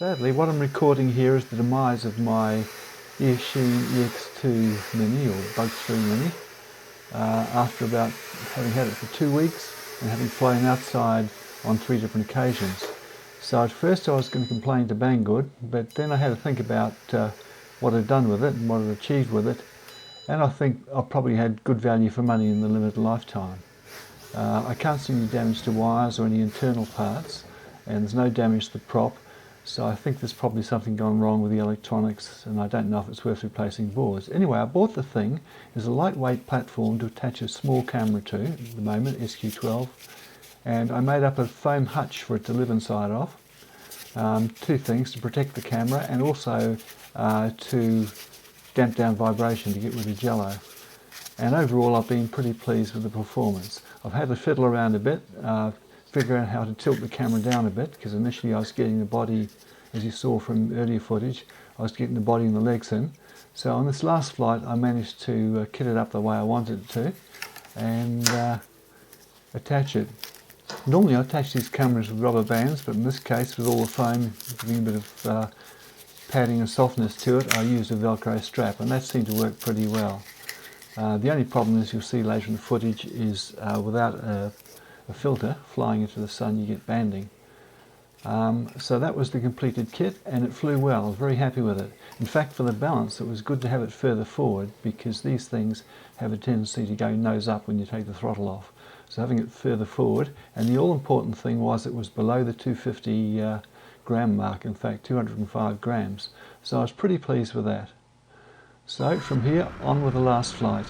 Sadly, what I'm recording here is the demise of my EX2 Mini, or Bug3 Mini, after about having had it for 2 weeks and having flown outside on 3 different occasions. So at first I was going to complain to Banggood, but then I had to think about what I'd done with it and what I'd achieved with it, and I think I probably had good value for money in the limited lifetime. I can't see any damage to wires or any internal parts, and there's no damage to the prop, so I think there's probably something gone wrong with the electronics, and I don't know if it's worth replacing boards. Anyway, I bought the thing. It's a lightweight platform to attach a small camera to, at the moment, SQ12, and I made up a foam hutch for it to live inside of. 2 things, to protect the camera and also to damp down vibration to get rid of jello. And overall I've been pretty pleased with the performance. I've had to fiddle around a bit, figure out how to tilt the camera down a bit, because initially I was getting the body, as you saw from earlier footage, I was getting the body and the legs in. So on this last flight I managed to kit it up the way I wanted it to and attach it. Normally I attach these cameras with rubber bands, but in this case, with all the foam giving a bit of padding and softness to it, I used a Velcro strap, and that seemed to work pretty well. The only problem, as you'll see later in the footage, is without a filter flying into the sun you get banding. So that was the completed kit, and it flew well. I was very happy with it. In fact, for the balance it was good to have it further forward, because these things have a tendency to go nose up when you take the throttle off. So having it further forward, and the all important thing was it was below the 250 gram mark, in fact 205 grams. So I was pretty pleased with that. So from here on with the last flight.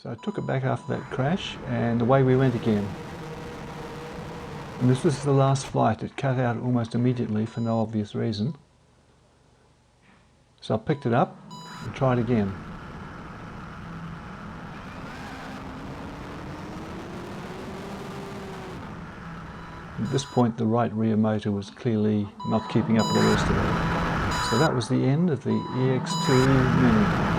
So I took it back after that crash and away we went again. And this was the last flight. It cut out almost immediately for no obvious reason. So I picked it up and tried again. At this point the right rear motor was clearly not keeping up with the rest of it. So that was the end of the EX2 Mini.